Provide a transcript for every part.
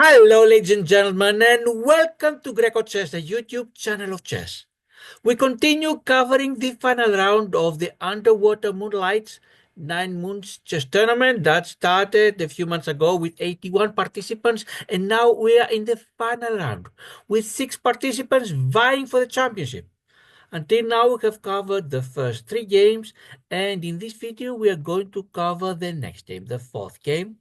Hello, ladies and gentlemen, and welcome to grecochess, the YouTube channel of chess. We continue covering the final round of the Underwater Moonlight 9 Moons Chess Tournament that started a few months ago with 81 participants, and now we are in the final round with 6 participants vying for the championship. Until now, we have covered the first 3 games, and in this video, we are going to cover the next game, the fourth game.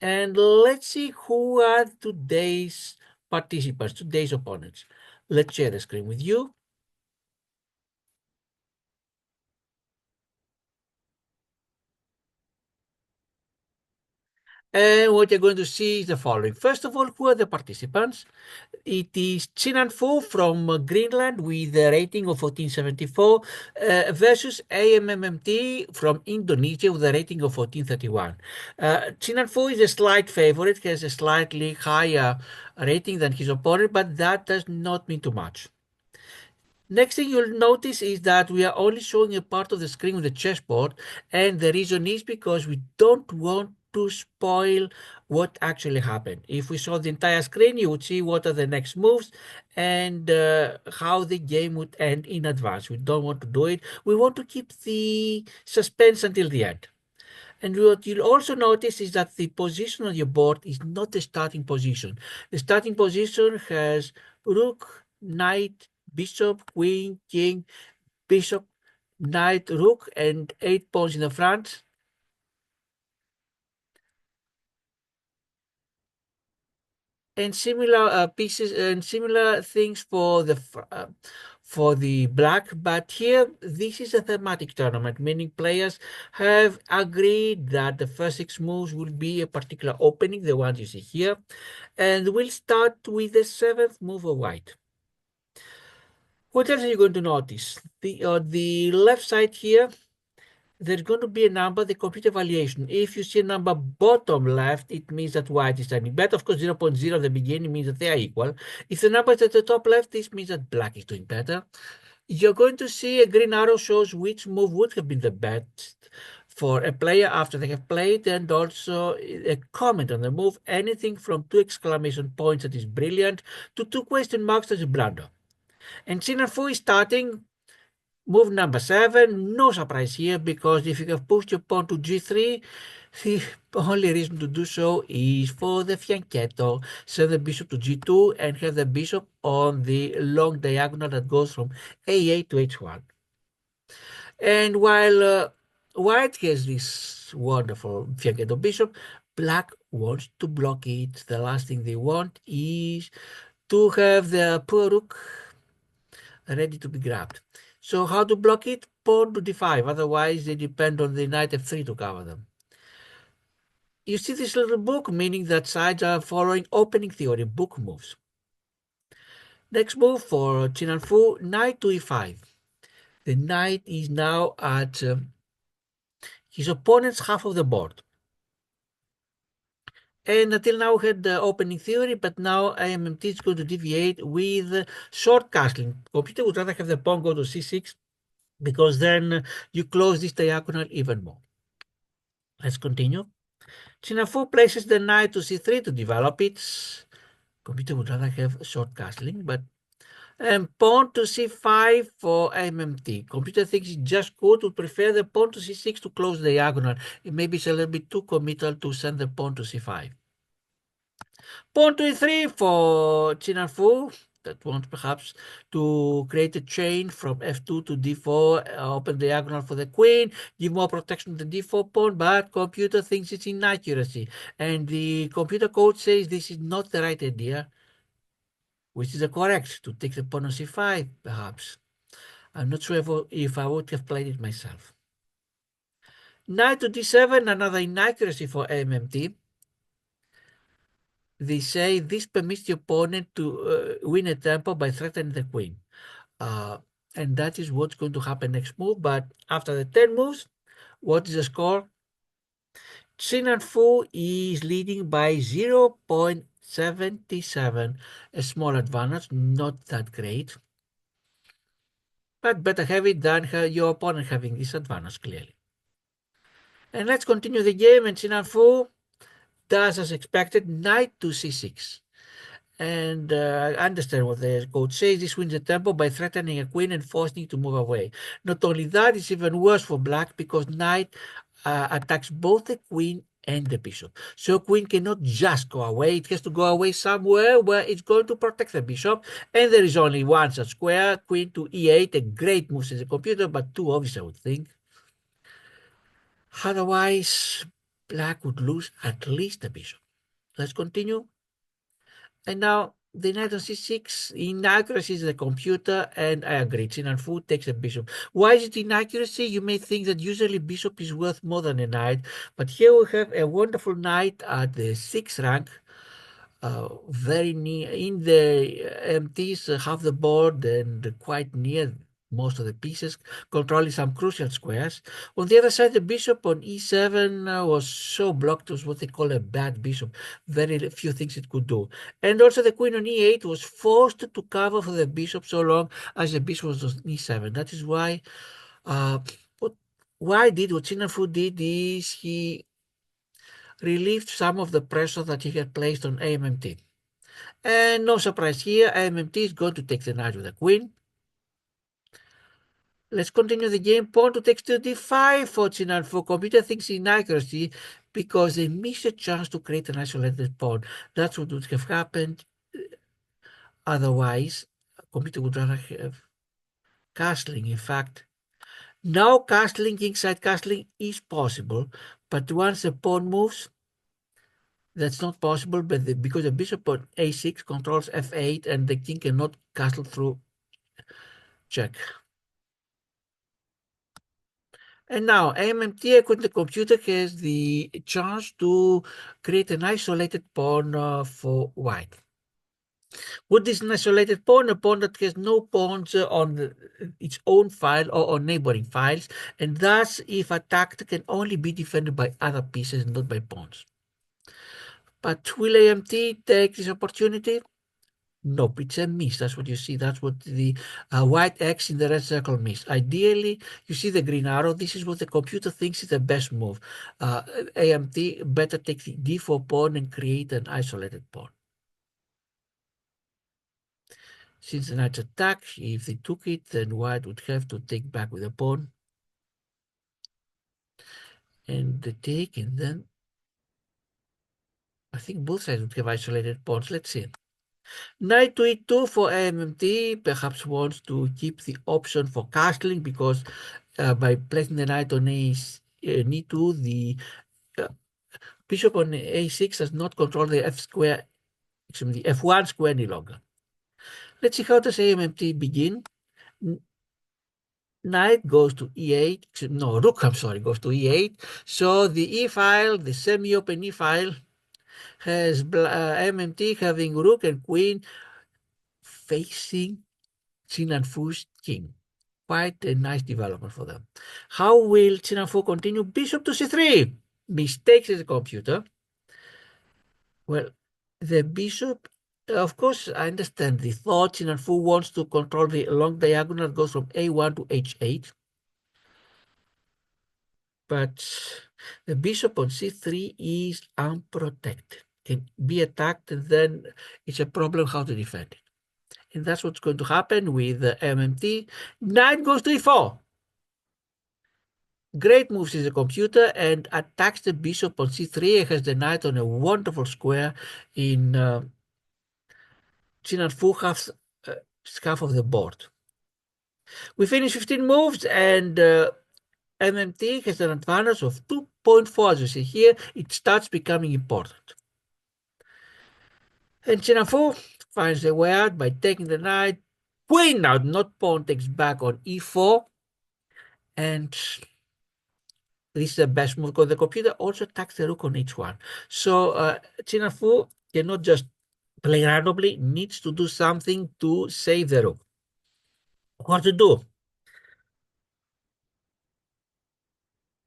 And let's see who are today's participants, today's opponents. Let's share the screen with you. And what you're going to see is the following. First of all, who are the participants? It is TsiNanFu from Greenland with a rating of 1474 versus aimammt from Indonesia with a rating of 1431. TsiNanFu is a slight favorite, has a slightly higher rating than his opponent, but that does not mean too much. Next thing you'll notice is that we are only showing a part of the screen with the chessboard, and the reason is because we don't want to spoil what actually happened. If we saw the entire screen, you would see what are the next moves and how the game would end in advance. We don't want to do it. We want to keep the suspense until the end. And what you'll also notice is that the position on your board is not the starting position. The starting position has rook, knight, bishop, queen, king, bishop, knight, rook, and 8 pawns in the front. And similar pieces and similar things for the black, but here this is a thematic tournament, meaning players have agreed that the first 6 moves will be a particular opening, the ones you see here, and we'll start with the 7th move of white. What else are you going to notice? The left side here, there's going to be a number, the computer evaluation. If you see a number bottom left, it means that white is standing better. Of course, 0.0 at the beginning means that they are equal. If the number is at the top left, this means that black is doing better. You're going to see a green arrow shows which move would have been the best for a player after they have played, and also a comment on the move. Anything from 2 exclamation points that is brilliant to 2 question marks that is blunder. And TsiNanFu is starting move number 7, no surprise here, because if you have pushed your pawn to g3, the only reason to do so is for the fianchetto. Send the bishop to g2 and have the bishop on the long diagonal that goes from a8 to h1. And while white has this wonderful fianchetto bishop, black wants to block it. The last thing they want is to have the poor rook ready to be grabbed. So how to block it? Pawn to d5, otherwise they depend on the knight f3 to cover them. You see this little book, meaning that sides are following opening theory, book moves. Next move for TsiNanFu, knight to e5. The knight is now at his opponent's half of the board. And until now we had the opening theory, but now aimammt is going to deviate with short castling. Computer would rather have the pawn go to c6, because then you close this diagonal even more. Let's continue. TsiNanFu places the knight to c3 to develop it. Computer would rather have short castling, but pawn to c5 for aimammt. Computer thinks it's just good, would prefer the pawn to c6 to close the diagonal. It maybe it's a little bit too committal to send the pawn to c5. Pawn to e3 for TsiNanFu. That wants perhaps to create a chain from f2 to d4, open diagonal for the queen, give more protection to the d4 pawn, but computer thinks it's inaccuracy. And the computer code says this is not the right idea, which is correct, to take the pawn on c5, perhaps. I'm not sure if I would have played it myself. Knight to d7, another inaccuracy for aimammt. They say this permits the opponent to win a tempo by threatening the queen. And that is what's going to happen next move. But after the 10 moves, what is the score? TsiNanFu is leading by 0.77, a small advantage, not that great. But better have it than your opponent having this advantage, clearly. And let's continue the game. And TsiNanFu does as expected, knight to c6. And I understand what the coach says. This wins the tempo by threatening a queen and forcing it to move away. Not only that, it's even worse for black because knight attacks both the queen and the bishop. So queen cannot just go away. It has to go away somewhere where it's going to protect the bishop. And there is only one such square, queen to e8, a great move in the computer, but too obvious, I would think. Otherwise, black would lose at least the bishop. Let's continue. And now the knight on c6, inaccuracy is the computer, and I agree. TsiNanFu takes a bishop. Why is it inaccuracy? You may think that usually bishop is worth more than a knight, but here we have a wonderful knight at the 6th rank, very near in the empties, half the board and quite near most of the pieces, controlling some crucial squares. On the other side, the bishop on e7 was so blocked. It was what they call a bad bishop. Very few things it could do. And also the queen on e8 was forced to cover for the bishop so long as the bishop was on e7. That is why what TsiNanFu did is he relieved some of the pressure that he had placed on aimammt. And no surprise here, aimammt is going to take the knight with the queen. Let's continue the game. Pawn to takes to d5 for TsiNanFu. Computer thinks inaccuracy because they missed a chance to create an isolated pawn. That's what would have happened. Otherwise, computer would rather have castling. In fact, now castling, kingside castling is possible, but once the pawn moves, that's not possible. But because the bishop on a6 controls f8 and the king cannot castle through check. And now aimammt, according to the computer, has the chance to create an isolated pawn for white. What is an isolated pawn? A pawn that has no pawns on its own file or on neighboring files, and thus, if attacked, can only be defended by other pieces, not by pawns. But will aimammt take this opportunity? Nope, it's a miss. That's what you see. That's what the white X in the red circle missed. Ideally, you see the green arrow. This is what the computer thinks is the best move. aimammt better take the d4 pawn and create an isolated pawn. Since the knight's attack, if they took it, then white would have to take back with a pawn. And the take, and then I think both sides would have isolated pawns. Let's see. Knight to e2 for aimammt, perhaps wants to keep the option for castling because by placing the knight on e2, the bishop on a6 does not control the the f1 square any longer. Let's see, how does aimammt begin? Knight goes to e8, no, rook, I'm sorry, goes to e8. So the e file, the semi-open e file, has aimammt having rook and queen facing TsiNanFu's king. Quite a nice development for them. How will TsiNanFu continue? Bishop to c3. Mistakes in the computer. Well, the bishop, of course, I understand the thought. TsiNanFu wants to control the long diagonal that goes from a1 to h8. But the bishop on c3 is unprotected. Can be attacked, and then it's a problem how to defend it. And that's what's going to happen with aimammt. Knight goes to e4. Great moves in the computer and attacks the bishop on c3 and has the knight on a wonderful square in TsiNanFu half of the board. We finish 15 moves, and aimammt has an advantage of 2.4. As you see here, it starts becoming important. And TsiNanFu finds a way out by taking the knight. Queen now, not pawn, takes back on e4. And this is the best move because the computer also attacks the rook on h1. So TsiNanFu cannot just play randomly, needs to do something to save the rook. What to do?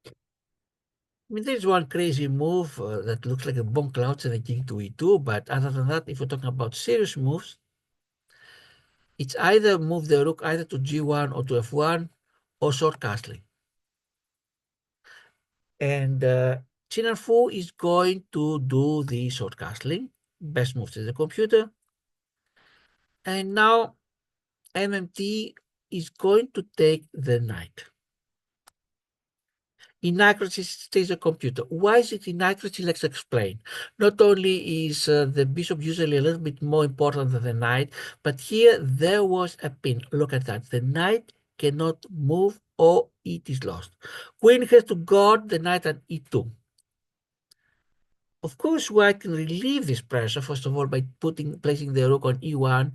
I mean, there's one crazy move that looks like a bomb clouds and a king to e2, but other than that, if we're talking about serious moves, it's either move the rook either to g1 or to f1 or short castling. And TsiNanFu is going to do the short castling. Best moves to the computer. And now aimammt is going to take the knight. Inaccuracy stays a computer. Why is it inaccuracy? Let's explain. Not only is the bishop usually a little bit more important than the knight, but here there was a pin. Look at that. The knight cannot move or it is lost. Queen has to guard the knight at e2. Of course, white can relieve this pressure, first of all, by placing the rook on e1,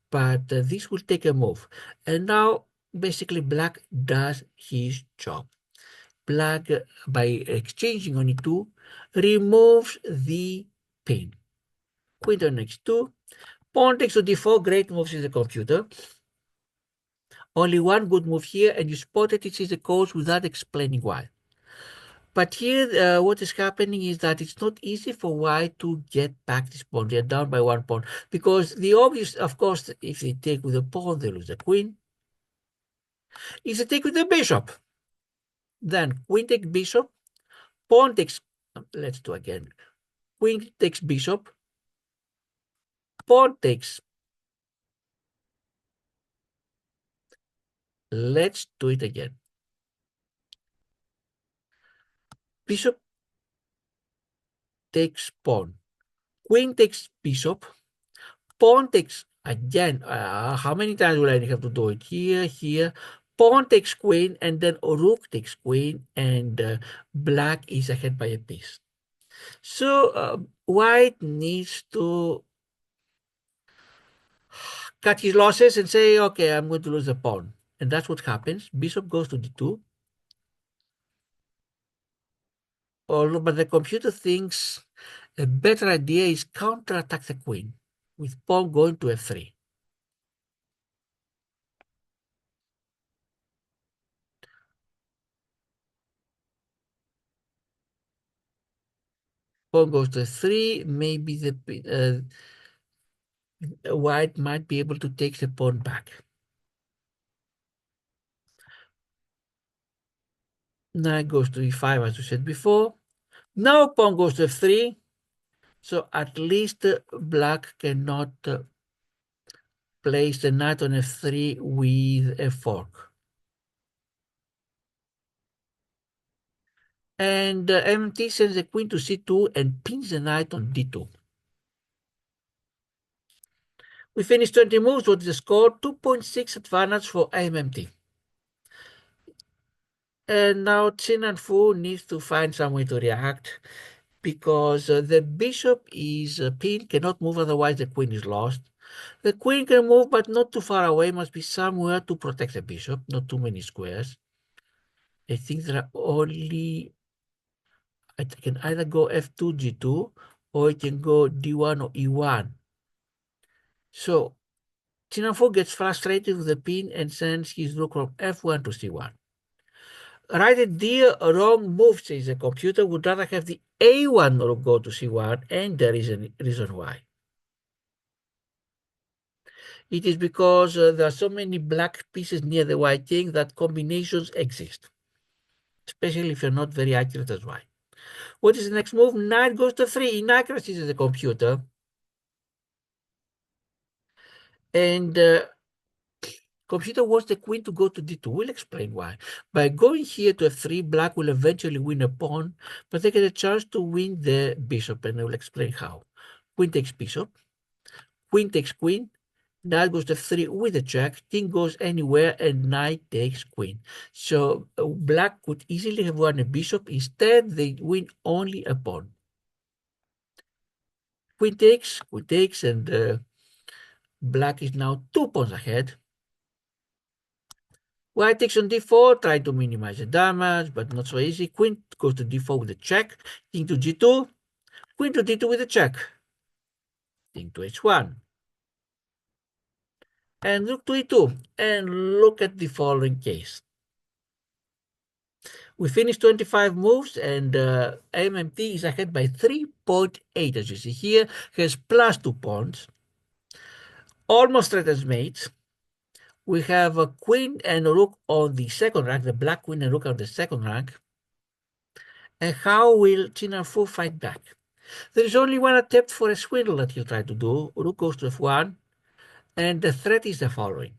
but this will take a move. And now, basically, black does his job. Black, by exchanging on e2, removes the pin. Queen on x2, pawn takes to d4, great moves in the computer. Only one good move here, and you spotted it is the cause without explaining why. But here, what is happening is that it's not easy for white to get back this pawn. They're down by one pawn. Because the obvious, of course, if they take with the pawn, they lose the queen. If they take with the bishop, then queen takes bishop, pawn takes, let's do again, queen takes bishop, pawn takes, let's do it again. Bishop takes pawn, queen takes bishop, pawn takes again. How many times will I have to do it? Here, here. Pawn takes queen, and then rook takes queen, and black is ahead by a piece. So white needs to cut his losses and say, okay, I'm going to lose the pawn. And that's what happens. Bishop goes to d2. But the computer thinks a better idea is counterattack the queen with pawn going to f3. Pawn goes to f3. Maybe the white might be able to take the pawn back. Knight goes to e5, as we said before. Now pawn goes to f3. So at least black cannot place the knight on f3 with a fork. And aimammt sends the queen to c2 and pins the knight on d2. We finished 20 moves. What is the score? 2.6 advantage for aimammt. And now TsiNanFu needs to find some way to react because the bishop is pinned, cannot move, otherwise the queen is lost. The queen can move, but not too far away, must be somewhere to protect the bishop, not too many squares. I think there are only, I can either go f2, g2, or I can go d1 or e1. So TsiNanFu gets frustrated with the pin and sends his rook from f1 to c1. Right idea, wrong move, says the computer. Would rather have the a1 rook go to c1, and there is a reason why. It is because there are so many black pieces near the white king that combinations exist, especially if you're not very accurate as white. What is the next move? Knight goes to 3. Inaccuracy is the computer. And computer wants the queen to go to d2. We'll explain why. By going here to f3, black will eventually win a pawn, but they get a chance to win the bishop, and I will explain how. Queen takes bishop. Queen takes queen. Knight goes to f3 with a check. King goes anywhere, and knight takes queen. So black could easily have won a bishop. Instead, they win only a pawn. Queen takes, and black is now 2 pawns ahead. White takes on d4, trying to minimize the damage, but not so easy. Queen goes to d4 with a check. King to g2. Queen to d2 with a check. King to h1. And rook to e2. And look at the following case. We finished 25 moves, and aimammt is ahead by 3.8, as you see here. Has plus 2 pawns. Almost straight as mates. We have a queen and a rook on the second rank, the black queen and rook on the second rank. And how will TsiNanFu fight back? There is only one attempt for a swindle that he'll try to do. Rook goes to f1, and the threat is the following.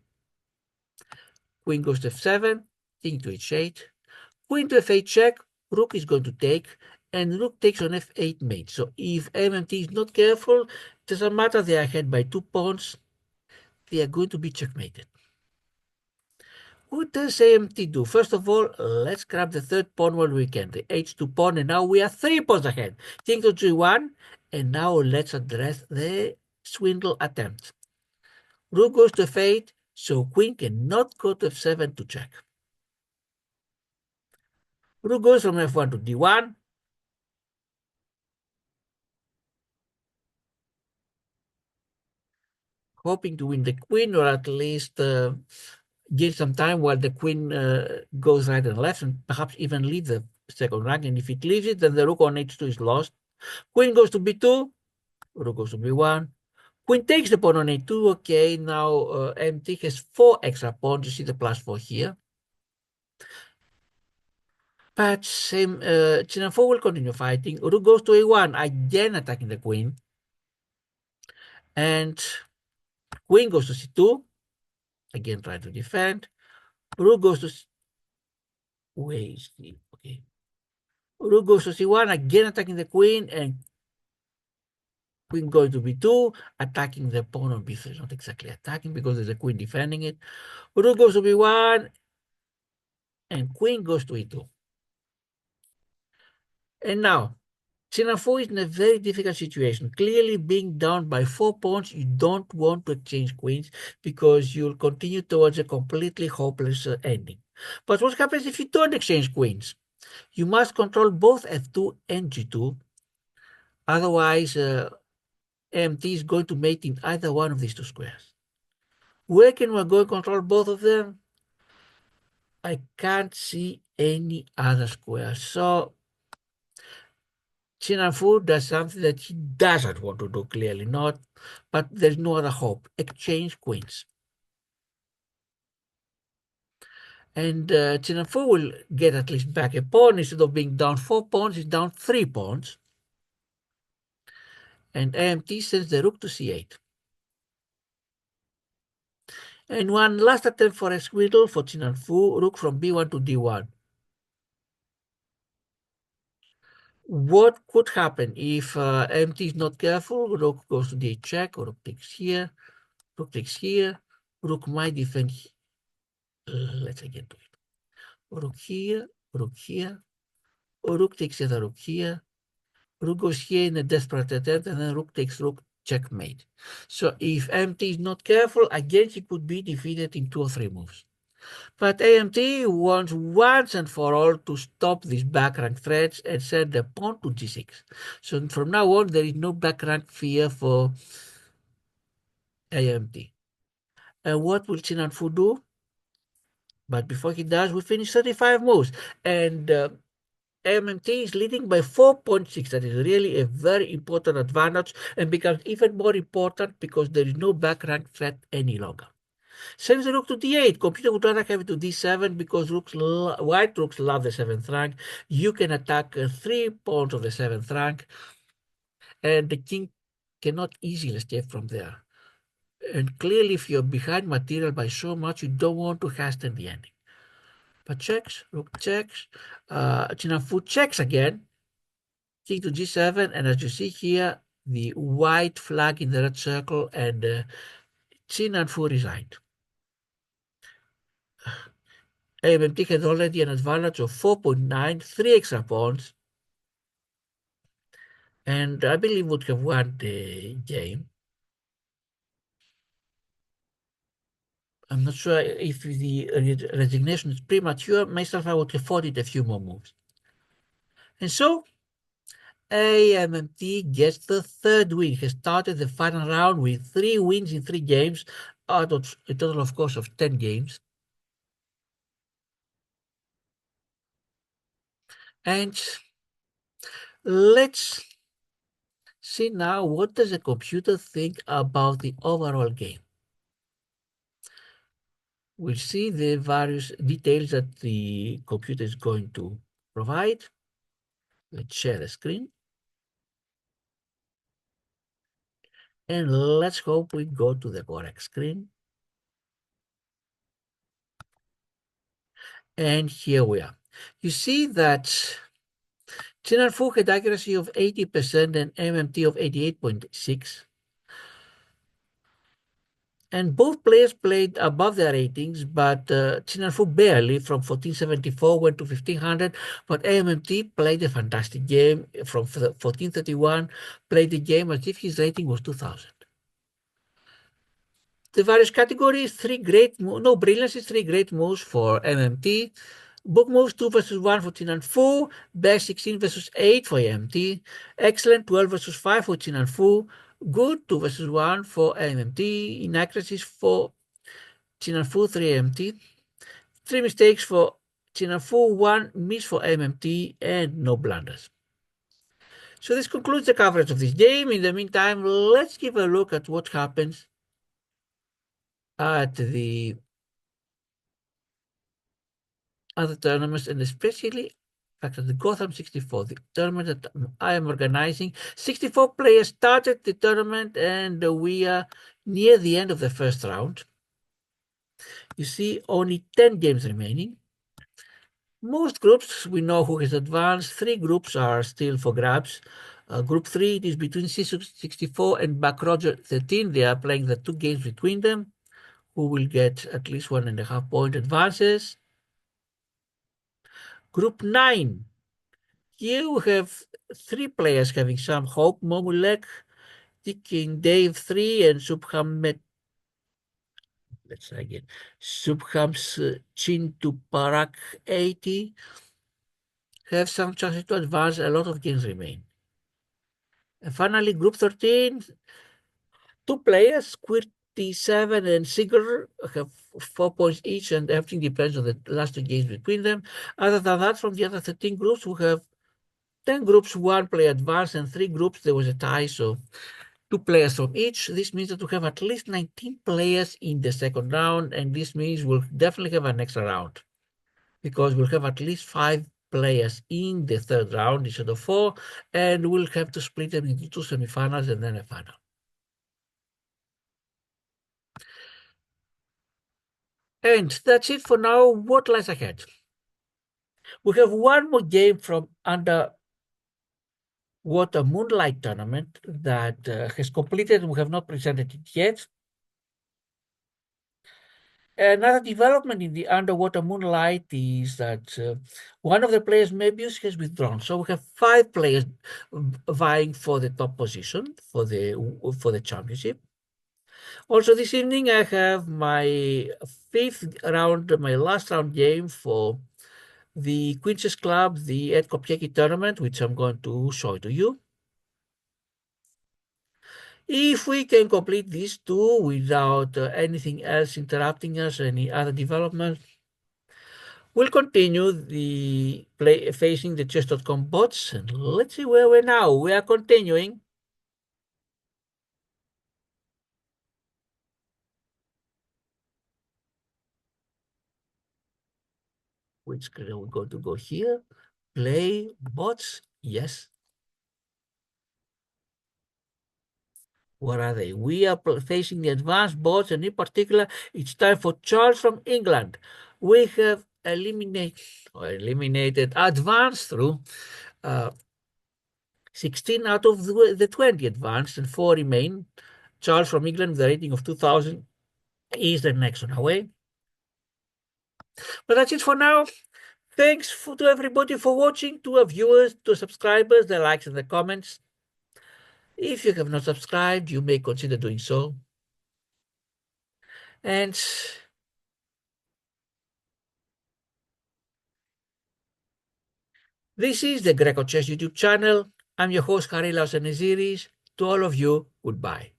Queen goes to f7, king to h8, queen to f8 check, rook is going to take, and rook takes on f8 mate. So if aimammt is not careful, it doesn't matter they are ahead by 2 pawns, they are going to be checkmated. What does aimammt do? First of all, let's grab the third pawn while we can, the h2 pawn, and now we are 3 pawns ahead. King to g1, and now let's address the swindle attempt. Rook goes to f8, so queen cannot go to f7 to check. Rook goes from f1 to d1, hoping to win the queen, or at least give some time while the queen goes right and left, and perhaps even leave the second rank. And if it leaves it, then the rook on h2 is lost. Queen goes to b2, rook goes to b1. Queen takes the pawn on a2. Okay, now aimamtt has 4 extra pawns. You see the +4 here. But TsiNanFu will continue fighting. Rook goes to a1, again attacking the queen. And queen goes to c2, again trying to defend. Rook goes to wait, okay. Rook goes to c1, again attacking the queen, and queen going to b2, attacking the pawn on b3. Not exactly attacking because there's a queen defending it. Rook goes to b1, and queen goes to e2. And now, TsiNanFu is in a very difficult situation. Clearly, being down by 4 pawns, you don't want to exchange queens because you'll continue towards a completely hopeless ending. But what happens if you don't exchange queens? You must control both f2 and g2. Otherwise, aimamtt is going to mate in either one of these two squares. Where can we go and control both of them? I can't see any other square. So TsiNanFu does something that he doesn't want to do, clearly not, but there's no other hope. Exchange queens. And TsiNanFu will get at least back a pawn. Instead of being down 4 pawns, he's down 3 pawns. And aimamtt sends the rook to c8. And one last attempt for a swindle for TsiNanFu, rook from b1 to d1. What could happen if aimamtt is not careful? Rook goes to d8 check, or rook takes here, rook takes here, rook might defend. Let's again do it. Rook here, rook takes the other rook here, rook goes here in a desperate attempt, and then rook takes rook, checkmate. So if aimamtt is not careful, again he could be defeated in 2 or 3 moves. But aimamtt wants once and for all to stop these backrank threats and send the pawn to g6. So from now on, there is no backrank fear for aimamtt. And what will TsiNanFu do? But before he does, we finish 35 moves. And aimamtt is leading by 4.6. That is really a very important advantage and becomes even more important because there is no backrank threat any longer. Sends the rook to d8. Computer would rather have it to d7 because white rooks love the 7th rank. You can attack 3 pawns of the 7th rank, and the king cannot easily escape from there. And clearly, if you're behind material by so much, you don't want to hasten the ending. But checks, rook checks, TsiNanFu checks again, king to g7, and as you see here, the white flag in the red circle, and TsiNanFu resigned. aimamtt had already an advantage of 4.9, 3 extra pawns, and I believe would have won the game. I'm not sure if the resignation is premature. Myself, I would have fought it a few more moves. And so, aimamtt gets the 3rd win. He started the final round with 3 wins in 3 games, out of a total, of course, of 10 games. And let's see now, what does the computer think about the overall game? We'll see the various details that the computer is going to provide. Let's share the screen. And let's hope we go to the correct screen. And here we are. You see that TsiNanFu had accuracy of 80% and aimammt of 88.6. And both players played above their ratings, but TsiNanFu barely from 1474 went to 1500, but aimammt played a fantastic game from 1431, played the game as if his rating was 2000. The various categories, three great moves for aimammt. Book moves 2 versus 1 for TsiNanFu, best 16 versus 8 for aimamtt, excellent 12 versus 5 for TsiNanFu, good 2 versus 1 for aimamtt, inaccuracies for TsiNanFu 3 aimamtt, 3 mistakes for TsiNanFu, 1 miss for aimamtt, and no blunders. So this concludes the coverage of this game. In the meantime, let's give a look at what happens at the other tournaments, and especially at the Gotham 64, the tournament that I am organizing. 64 players started the tournament, and we are near the end of the first round. You see only 10 games remaining. Most groups, we know who has advanced. 3 groups are still for grabs. Group 3, it is between C64 and Backroger 13. They are playing the 2 games between them. Who will get at least 1.5 point advances. Group 9, here we have 3 players having some hope. Momulek, King Dave 3, and Subham, let's try again, Subham's Chintu Parak 80 have some chances to advance. A lot of games remain. And finally, Group 13, 2 players, Qwerty7 and Sigurd, have 4 points each, and everything depends on the last 2 games between them. Other than that, from the other 13 groups, we have 10 groups, 1 player advanced, and 3 groups, there was a tie, so 2 players from each. This means that we have at least 19 players in the second round, and this means we'll definitely have an extra round because we'll have at least 5 players in the third round instead of 4, and we'll have to split them into 2 semifinals and then a final. And that's it for now. What lies ahead? We have one more game from underwater Moonlight Tournament that has completed. We have not presented it yet. Another development in the underwater Moonlight is that one of the players, Mebius, has withdrawn. So we have 5 players vying for the top position for the championship. Also this evening I have my 5th round, my last round game for the Queen's Club, the Ed Kopieki tournament, which I'm going to show to you. If we can complete these 2 without anything else interrupting us, any other development, we'll continue the play facing the chess.com bots, and let's see where we're now. We are continuing. Which screen are we going to go here? Play bots, yes. What are they? We are facing the advanced bots, and in particular, it's time for Charles from England. We have eliminated advanced through 16 out of the 20 advanced, and 4 remain. Charles from England with a rating of 2000 is the next on our way. But that's it for now. Thanks to everybody for watching, to our viewers, to our subscribers, the likes and the comments. If you have not subscribed, you may consider doing so. And this is the Greco Chess YouTube channel. I'm your host, Harilaos Aniziris. To all of you, goodbye.